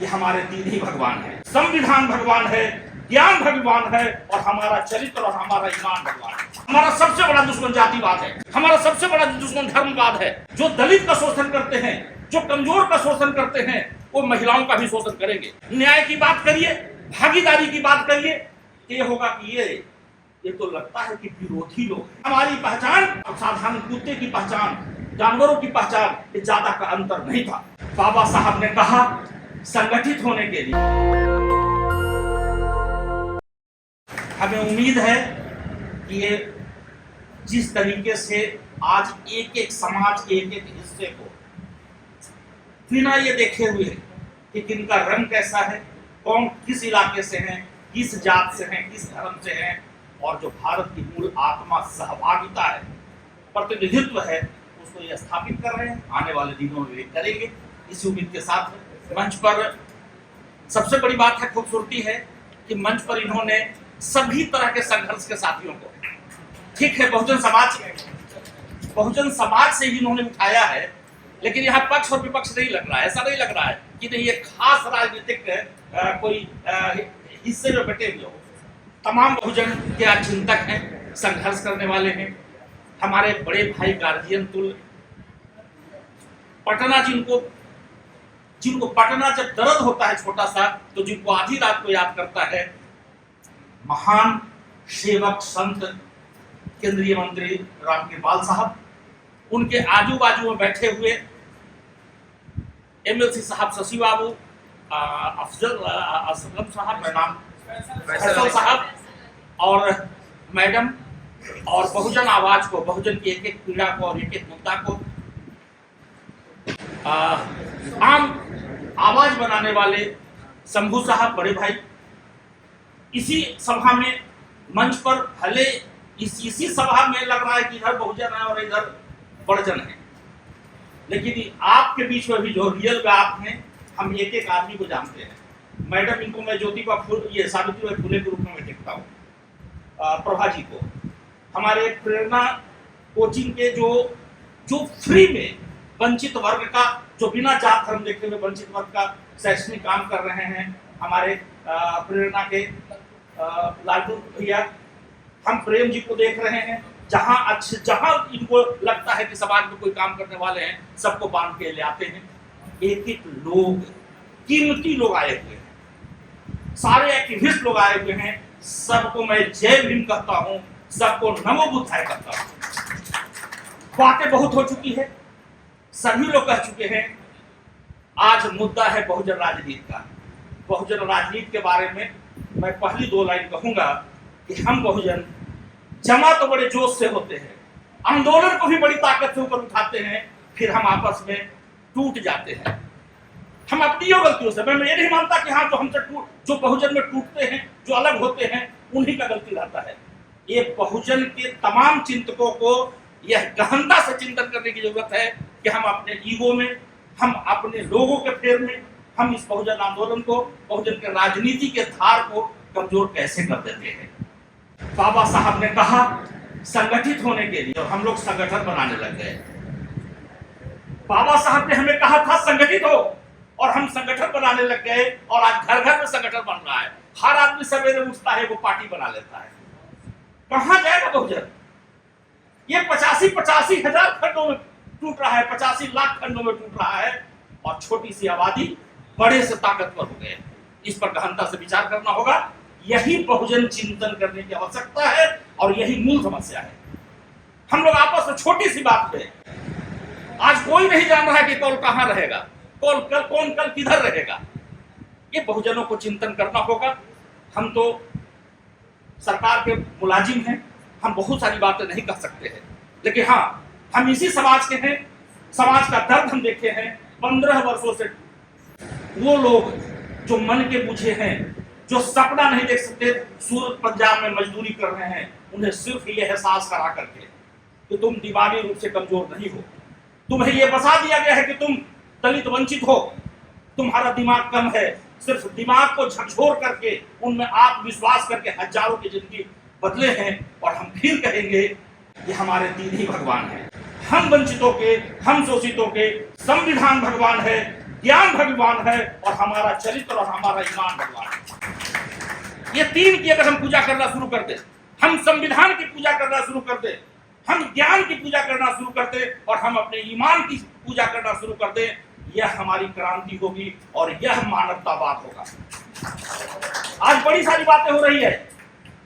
ये हमारे तीन ही भगवान है। संविधान भगवान है, ज्ञान भगवान है और हमारा चरित्र और हमारा ईमान भगवान है। हमारा सबसे बड़ा दुश्मन जातिवाद है, हमारा सबसे बड़ा दुश्मन धर्मवाद है। जो दलित का शोषण करते हैं, जो कमजोर का शोषण करते हैं, वो महिलाओं का भी शोषण करेंगे। न्याय की बात करिए, भागीदारी की बात करिए, ये होगा कि ये तो लगता है कि विरोधी लोग हैं। हमारी पहचान और साधारण कुत्ते की पहचान, जानवरों की पहचान, ये ज्यादा का अंतर नहीं था। बाबा साहब ने कहा संगठित होने के लिए हमें उम्मीद है कि ये जिस तरीके से आज एक एक समाज के एक एक हिस्से को बिना ये देखे हुए कि किनका रंग कैसा है, कौन किस इलाके से हैं, किस जात से हैं, किस धर्म से हैं, और जो भारत की मूल आत्मा सहभागिता है, प्रतिनिधित्व है, उसको ये स्थापित कर रहे हैं। आने वाले दिनों में वे करेंगे। इस उम्मीद के साथ मंच पर सबसे बड़ी बात है, खूबसूरती है कि मंच पर इन्होंने सभी तरह के संघर्ष के साथियों को, ठीक है बहुजन समाज से ही इन्होंने उठाया है, लेकिन यहाँ पक्ष और विपक्ष नहीं लग रहा है। ऐसा नहीं लग रहा है कि नहीं ये खास राजनीतिक कोई हिस्से में बटे हुए हो। तमाम बहुजन के आज चिंतक हैं, संघर्ष करने वाले हैं। हमारे बड़े भाई गार्जियन तुल पटना, जिनको पटना जब दर्द होता है छोटा सा, तो जिनको आधी रात को याद करता है, महान सेवक संत केंद्रीय मंत्री रामकृपाल साहब, उनके आजू बाजू में बैठे हुए एमएलसी साहब, शशि बाबू, अफजल असलम साहब, फैसल साहब और मैडम, और बहुजन आवाज को, बहुजन की एक एक पीड़ा को और एक एक मुद्दा को आम आवाज बनाने वाले शंभू साहब, बड़े भाई, इसी सभा में मंच पर भले इसी सभा में लग रहा है कि इधर बहुजन है और इधर बड़जन है, लेकिन आपके बीच में भी जो रियल में आप हैं, हम एक एक आदमी को जानते हैं। मैडम, इनको मैं ज्योतिबा फूले, ये सावित्रीबाई फूले के रूप में देखता हूँ। प्रभा जी को, हमारे प्रेरणा कोचिंग के जो फ्री में वंचित वर्ग का, जो बिना जात धर्म देखे हुए वंचित वर्ग का शैक्षणिक काम कर रहे हैं, हमारे प्रेरणा के लालटू भैया, हम प्रेम जी को देख रहे हैं। जहां इनको लगता है कि समाज में कोई काम करने वाले हैं, सबको बांध के ले आते हैं। एक एक लोग, कीमती लोग आए हुए हैं, सारे एक्टिविस्ट लोग आए हुए हैं। सबको मैं जय भीम कहता हूं, सबको नमो बुद्धाय कहता हूं। बातें बहुत हो चुकी है, सभी लोग कह चुके हैं। आज मुद्दा है बहुजन राजनीति का। बहुजन राजनीति के बारे में मैं पहली दो लाइन कहूंगा कि हम बहुजन जमा तो बड़े जोश से होते हैं, आंदोलन को भी बड़ी ताकत से ऊपर उठाते हैं, फिर हम आपस में टूट जाते हैं। हम अपनी गलतियों से, मैं ये नहीं मानता कि हाँ जो बहुजन में टूटते हैं, जो अलग होते हैं, उन्हीं का गलती रहता है। ये बहुजन के तमाम चिंतकों को यह गहनता से चिंतन करने की जरूरत है कि हम अपने ईगो में, हम अपने लोगों के फेर में, हम इस बहुजन आंदोलन को, बहुजन के राजनीति के धार को कमजोर कैसे कर देते हैं। बाबा साहब ने कहा संगठित होने के लिए, और हम लोग संगठन बनाने लग गए। बाबा साहब ने हमें कहा था संगठित हो, और हम संगठन बनाने लग गए, और आज घर घर में संगठन बन रहा है। हर आदमी सवेरे उठता है, वो पार्टी बना लेता है। कहां जाएगा बहुजन? ये 85 हजार खंडों में टूट रहा है, 85 लाख खंडों में टूट रहा है, और छोटी सी आबादी बड़े से ताकतवर हो गए। इस पर गहनता से विचार करना होगा। यही बहुजन चिंतन करने की आवश्यकता है, और यही मूल समस्या है। हम लोग आपस में छोटी सी बात पे, आज कोई नहीं जान रहा है कि कौन कहां रहेगा, कौन कल किधर रहेगा। ये बहुजनों को चिंतन करना होगा। हम तो सरकार के मुलाजिम हैं, हम बहुत सारी बातें नहीं कर सकते हैं, लेकिन हाँ, हम इसी समाज के हैं। समाज का दर्द हम देखे हैं 15 वर्षों से। वो लोग जो मन के बुझे हैं, जो सपना नहीं देख सकते, सूरत पंजाब में मजदूरी कर रहे हैं, उन्हें सिर्फ ये एहसास करा करके कि तुम दिमागी रूप से कमजोर नहीं हो, तुम्हें ये बता दिया गया है कि तुम दलित वंचित हो, तुम्हारा दिमाग कम है। सिर्फ दिमाग को झकझोर करके, उनमें आत्मविश्वास करके हजारों की जिंदगी बदले हैं। और हम फिर कहेंगे कि हमारे तीन ही भगवान हैं, हम वंचितों के, हम शोषितों के। संविधान भगवान है, ज्ञान भगवान है और हमारा चरित्र और हमारा ईमान भगवान है। ये तीन की अगर हम पूजा करना शुरू कर दे, हम संविधान की पूजा करना शुरू कर दे, हम ज्ञान की पूजा करना शुरू कर दे और हम अपने ईमान की पूजा करना शुरू कर दे, यह हमारी क्रांति होगी और यह मानवतावाद होगा। आज बड़ी सारी बातें हो रही है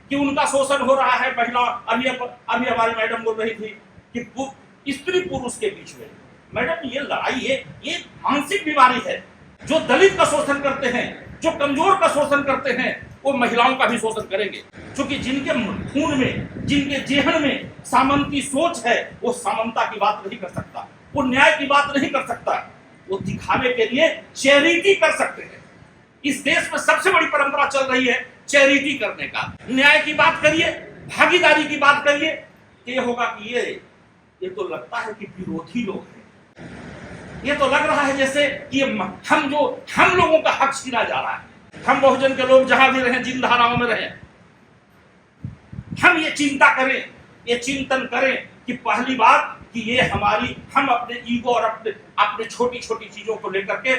कि उनका शोषण हो रहा है महिला। अभी हमारी मैडम बोल रही थी कि स्त्री पुरुष के बीच में। मैडम ये लड़ाई है, ये मानसिक बीमारी है। जो दलित का शोषण करते हैं, जो कमजोर का शोषण करते हैं, वो महिलाओं का भी शोषण करेंगे, क्योंकि जिनके खून में, जिनके जेहन में सामंती सोच है, वो समानता की बात नहीं कर सकता, वो न्याय की बात नहीं कर सकता, वो दिखाने के लिए चैरिटी कर सकते हैं। इस देश में सबसे बड़ी परंपरा चल रही है चैरिटी करने का। न्याय की बात करिए, भागीदारी की बात करिए, ये होगा कि ये तो लगता है कि विरोधी लोग हैं। ये तो लग रहा है जैसे कि हम लोगों का हक छीना जा रहा है। हम बहुजन के लोग जहां भी रहें, जिन धाराओं में रहें, हम ये चिंता करें, ये चिंतन करें कि पहली बात कि हम अपने ईगो और अपने छोटी छोटी चीजों को लेकर के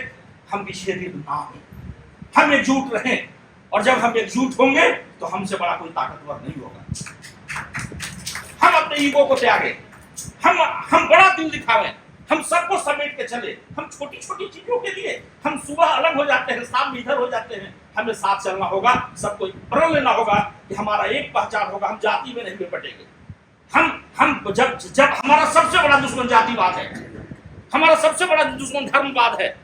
हम विच्छेदित ना हो, हम एकजुट रहें। और जब हम एकजुट होंगे तो हमसे बड़ा कोई ताकतवर नहीं होगा। हम अपने ईगो को त्यागें, हम बड़ा दिल दिखावें, हम सबको समेट के चले। हम छोटी छोटी चीजों के लिए हम सुबह अलग हो जाते हैं, शाम इधर हो जाते हैं। हमें साथ चलना होगा, सबको प्रण लेना होगा कि हमारा एक पहचान होगा, हम जाति में नहीं बटेंगे। हम जब हमारा सबसे बड़ा दुश्मन जातिवाद है, हमारा सबसे बड़ा दुश्मन धर्मवाद है।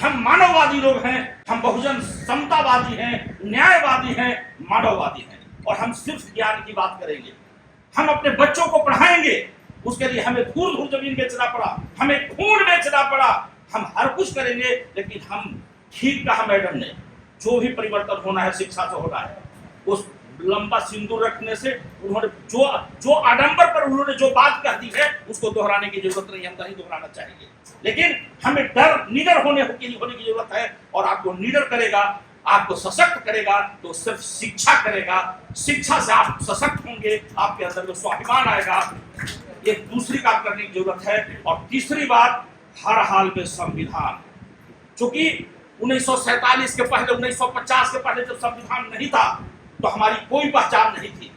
हम मानववादी लोग हैं, हम बहुजन समतावादी हैं, न्यायवादी हैं, मानववादी हैं, और हम सिर्फ ज्ञान की बात करेंगे। हम अपने बच्चों को पढ़ाएंगे, उसके लिए हमें धूल धूल जमीन बेचना पड़ा, हमें खून बेचना पड़ा, हम हर कुछ करेंगे, लेकिन हम ठीक कहा मैडम ने, जो भी परिवर्तन होना है शिक्षा से होना है। उस लंबा सिंदूर रखने से उन्होंने जो आडंबर पर उन्होंने जो बात कह दी है, उसको दोहराने की जरूरत नहीं, हम नहीं दोहराना चाहेंगे। लेकिन हमें निडर होने की जरूरत है, और आपको निडर करेगा, आपको सशक्त करेगा तो सिर्फ शिक्षा करेगा। शिक्षा से आप सशक्त होंगे, आपके अंदर में स्वाभिमान आएगा। ये दूसरी बात करने की जरूरत है। और तीसरी बात, हर हाल में संविधान, क्योंकि 1947 के पहले, 1950 के पहले जब संविधान नहीं था तो हमारी कोई पहचान नहीं थी,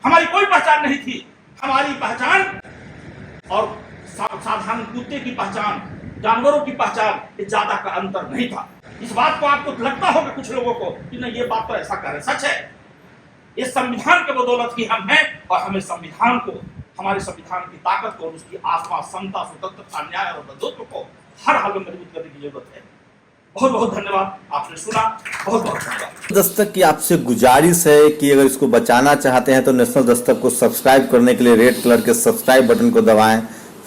हमारी कोई पहचान नहीं थी। हमारी पहचान और साधारण कुत्ते की पहचान, जानवरों की पहचान, ये ज्यादा का अंतर नहीं था। इस बात को आपको लगता होगा कुछ लोगों को कि नहीं, ये बात तो ऐसा कर रहे, सच है। इस संविधान के बदौलत ही हम हैं, और हमें संविधान को, हमारे संविधान की ताकत को, उसकी आत्मा, समता, स्वतंत्रता, न्याय और बंधुत्व को हर हाल में मजबूत करने की जरूरत है। बहुत बहुत धन्यवाद, आपने सुना, बहुत बहुत धन्यवाद। दस्तक की आपसे गुजारिश है कि अगर इसको बचाना चाहते हैं तो नेशनल दस्तक को सब्सक्राइब करने के लिए रेड कलर के सब्सक्राइब बटन को दबाएं,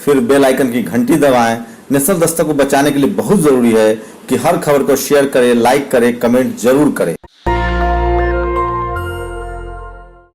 फिर बेल आइकन की घंटी दबाएं। नेशनल दस्तक को बचाने के लिए बहुत जरूरी है कि हर खबर को शेयर करें, लाइक करें, कमेंट जरूर करें।